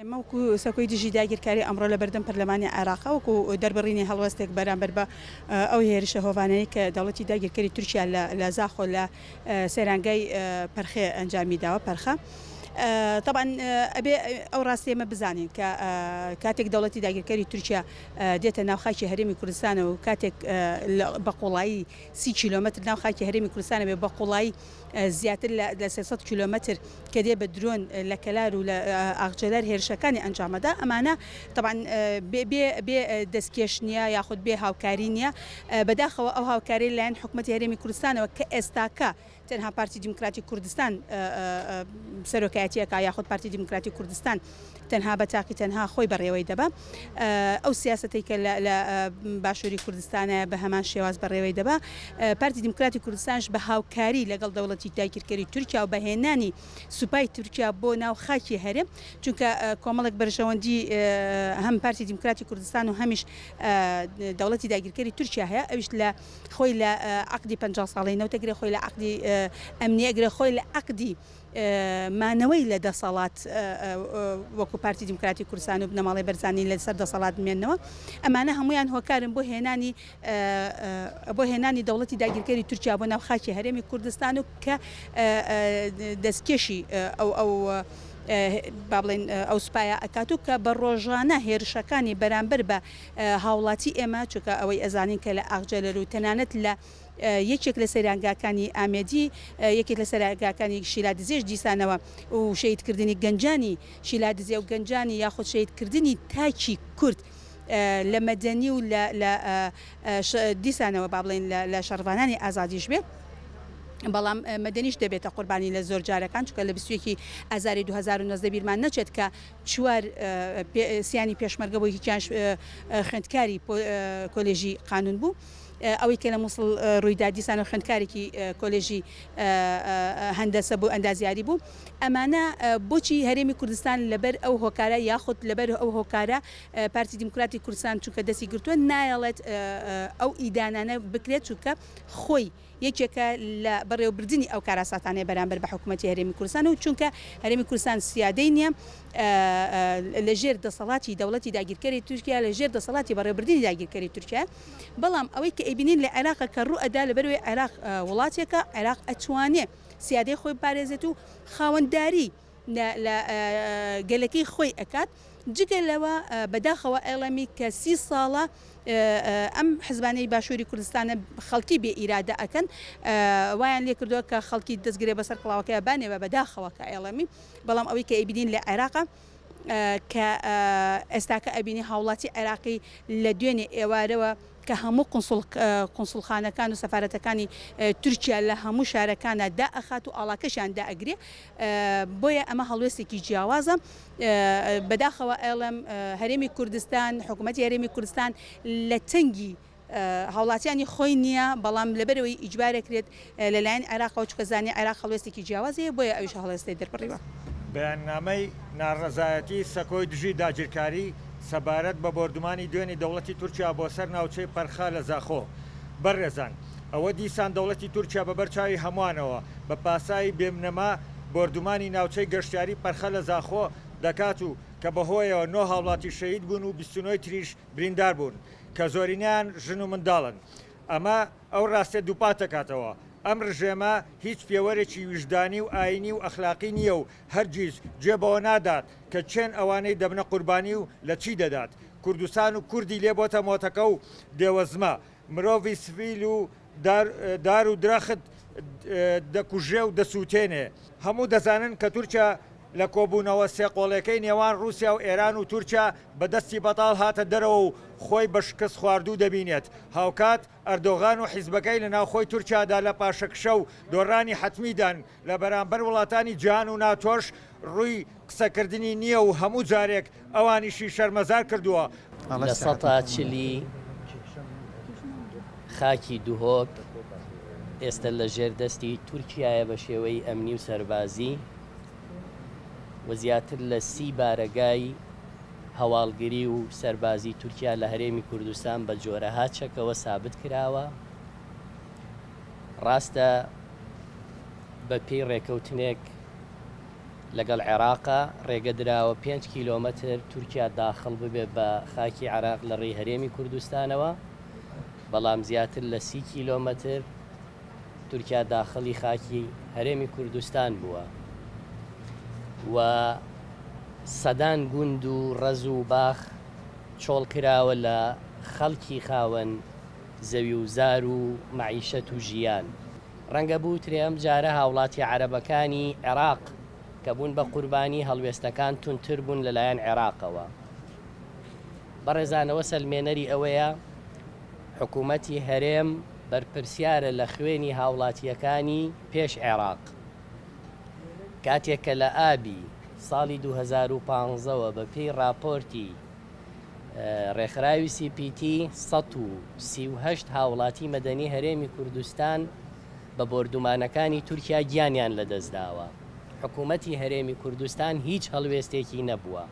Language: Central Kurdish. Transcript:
ئێمە وەکو سەکۆی دژی داگیرکاری ئەمڕۆ لە بەردەم پەرلەمانی عێراق وەکو دەربڕینی هەڵوەستێک بەرامبەر بە ئەو هێرشە هۆڤانەی کە دەوڵەتی داگیرکاری تورکیا لە زاخۆ لە سەیرانگای پەرخێ ئەنجامی داوە پەرخە. طبعا ئەبێ ئەو ڕاستی ئێمە بزانین کە کاتێک دەوڵەتی داگیرکاری تورکیا دێتە ناوخاکی هەرێمی کوردستانە و کاتێک بە قوڵایی 30 کیلۆمتر ناوخاکی هەرێمی کوردستانە بێ بە قوڵایی زیاتر لە 300 کیلۆمتر کە دێ بە درۆن لە کەلار و لە ئاغجەلار هێرشەکانی ئەنجامەدا ئەمانە طبعا بێ دەستکێشنیە یاخود بێ هاوکاری نییە بەداخەوە ئەو هاوکاری لایەن حکوومەتی هەرێمی کوردستانەوە کە ئێستاکە تەنها پارتی دیموکراتی کوردستان سەرۆکایەتیەکە یاخود پارتی دیموکراتی کوردستان تەنها بەتاقی تەنها خۆی بەڕێوەی دەبا ئەو سیاسەتی کە لە باشووری کوردستانە بە هەمان شێواز بەڕێوەی دەبا پارتی دیموکراتی کوردستانش بە هاوکاری لەگەڵ دەوڵەتی داگیرکاری تورکیا و بەهێنانی سوپای تورکیا بۆ ناو خاکی هەرێم چونکە کۆمەڵێک بەرژەوەندی هەم پارتی دیموکراتی کوردستان و هەمیش دەوڵەتی داگیرکاری تورکیا هەیە ئەویش لە خۆی لە عقدی 50 ساڵی نەوتەگرێ خۆی لە عقدی ئەمنیەگرێ خۆی لە عقدی مانەوەی لە دەسەڵات وەکو پارتی دیموکراتی کوردستان و بنەماڵی بەرزانی لەسەر دەسەڵات بمێننەوە ئەمانە هەمویان هۆکارن بۆ هێنانی دەوڵەتی داگیرکاری تورکیا بۆ ناو خاکی هەرێمی کوردستان و کە دەستکێشی ئەو با بڵێن ئەو سوپایە ئەکات و کە بە ڕۆژانە هێرشەکانی بەرامبەر بە هاوڵاتی ئێمە چونکە ئەوەی ئەزانین کە لە ئاغجەلەر و تەنانەت لە یەکێک لە سەیرانگاکانی ئامێدی یەکێک لە سەرنگاکانی شیلادزێش دیسانەوە و شەیدکردنی گەنجانی شیلادزێ و گەنجانی یاخود شەیدکردنی تاکی کورد لە مەدەنی و لە دیسانەوە با بڵێن لە شەڕڤانانی ئازادیش بێ بەڵام مەدەنیش دەبێتە قوربانی لە زۆر جارەکان چونکە لە 21 ئازاری 2019 بیرمان نەچێت کە چوار سیانی پێشمەرگە بۆ هیچیان خوێندکاری کۆلێژی قانون بوو ئەوەی کە لە مووسڵ ڕوویدا دیسان و خوێندکارێکی کۆلێژی هەندەسە بوو ئەندازیاری بوو ئەمانە بۆچی هەرێمی کوردستان لەبەر ئەو هۆکارە یاخود لەبەر ئەو هۆکارە پارتی دیموکراتی کوردستان چونکە دەستی گرتووە نایەڵێت ئەو ئیدانانە بکرێت چونکە خۆی یەکێکە لە بەڕێوەبردننی ئەو کاراساتانەیە بەرامبەر بە حکوومەتی هەرێمی کوردستان و چونکە هەرێمی کوردستان سیادەی نییە لەژێر دەسەڵاتی دەوڵەتی داگیرکاری تورکیا لەژێر دەسەڵاتی بەڕێوەبردننی داگیرکاری تورکیا بەڵام ئەوەی کە ئەیبینین لە عێراق کە ڕوو ئەدا لەبەروی عێراق وڵاتێکە عێراق ئەتوانێ سیادەی خۆی پارێزێت و خاوەندداری لە گەلەکەی خۆی ئەکات جگە لەوە بەداخەوە ئەڵەمی کە 30 ساڵە ئەم حزبانەی باشووری کوردستانە خەڵکی بێ ئیرادە ئەکەن وایان لێ کردووە کە خەڵکی دەستگرێ بەسەر قڵاوەکەی بانێوە بەداخەوە کە ئەڵەمی بەڵام ئەوەی کە ئەیبینین لە عێراقە کە ئێستاکە ئەبینی هاوڵاتی عێراقی لە دوێنێ ئێوارەوە کە هەموو قونسڵخانەکان و سەفارەتەکانی تورکیا لە هەموو شارەکانە دائەخات و ئاڵاکەشیان دائەگرێ بۆیە ئەمە هەڵوێستێکی جیاوازە بەداخەوە ئێڵم هەرێمی کوردستان حکوومەتی هەرێمی کوردستان لە تەنگی هاوڵاتیانی خۆی نییە بەڵام لەبەرەوەی ئیجبارەکرێت لەلایەن عێراقەوە چکە زانی عێراق هەڵوێستێکی جیاوازەیە بۆیە ئەویش هەڵوێستی دەربڕیوە بەیاننامەی ناڕەزایەتی سەکۆی دژی داگیرکاری سەبارەت بە بۆردومانی دوێنی دەوڵەتی تورکیا بۆ سەر ناوچەی پەرخە لە زاخۆ بەڕێزان ئەوە دیسان دەوڵەتی تورکیا بە بەرچاوی هەمووانەوە بە پاسایی بێمنەما بۆردومانی ناوچەی گەشتیاری پەرخە لە زاخۆ دەکات و کە بەهۆیەوە 9 هاوڵاتی شەهید بوون و 29 تریش بریندار بوون کە زۆرینیان ژن و منداڵن ئەمە ئەو ڕاستێ دووپات دەکاتەوە ئەم ڕژێمە هیچ پێوەرێکی ویژدانی و ئاینی و ئەخلاقی نییە و هەرگیز جێبەوە نادات کە چێن ئەوانەی دەبنە قوربانی و لە چی دەدات کوردستان و کوردی لێ بۆتە مۆتەکە و دێوەزمە مرۆڤی سڤیل و دار و درەخت دەکوژێ و دەسووتێنێ هەموو دەزانن کە تورکیا لە کۆبوونەوە سێقۆڵەکەی نێوان رووسیا و ئێران و تورکیا بەدەستی بەتاڵ هاتە دەرەوە و خۆی بە شکست خواردوو دەبینێت هاوکات ئەردۆغان و حیزبەکەی لە ناوخۆی تورکیادا لە پاشەکشە و دۆڕانی حتمیدان لە بەرامبەر وڵاتانی جیهان و ناتۆش ڕووی قسەکردنی نییە و هەموو جارێک ئەوانیشی شەرمەزار کردووە لە سەتا چلی خاکی دوهۆک ئێستا لە ژێردەستی تورکیایە بە شێوەی ئەمنی و سەربازی و زیاتر لە 30 بارەگای هەواڵگری و سەربازی تورکیا لە هەرێمی کوردستان بە جۆرەها چەکەوە سابت کراوە ڕاستە بە پێی ڕێکەوتنێک لەگەڵ عێراقا ڕێگە درراوە 5 کیلۆمەتر تورکیا داخڵ ببێ بە خاکی عراق لە ڕێی هەرێمی کوردستانەوە، بەڵام زیاتر لە 30 کیلۆمەتر تورکیا داخڵی خاکی هەرێمی کوردستان بووە و سەدان گوند و ڕەز و باخ چۆڵ کراوە لە خەڵکی خاوەن زەوی و زار و معیشەت و ژیان. ڕەنگە بووترێ ئەم جارە هاوڵاتی عەرەبەکانی عێراق کە بوون بە قوربانی هەڵوێستەکان تونتر بوون لەلایەن عێراقەوە. بەڕێزانەوە سەلمێنەری ئەوەیە حکوومەتی هەرێم بەرپرسیارە لە خوێنی هاوڵاتیەکانی پێش عێراق. کاتێک کە لە ئابی ساڵی 2015ەوە بە پێی راپۆرتی ڕێکخراوی CPT 138 هاوڵاتی مەدەنی هەرێمی کوردستان بە بۆردومانەکانی تورکیا گیانیان لەدەستداوە. حکوومەتی هەرێمی کوردستان هیچ هەڵوێستێکی نەبووە.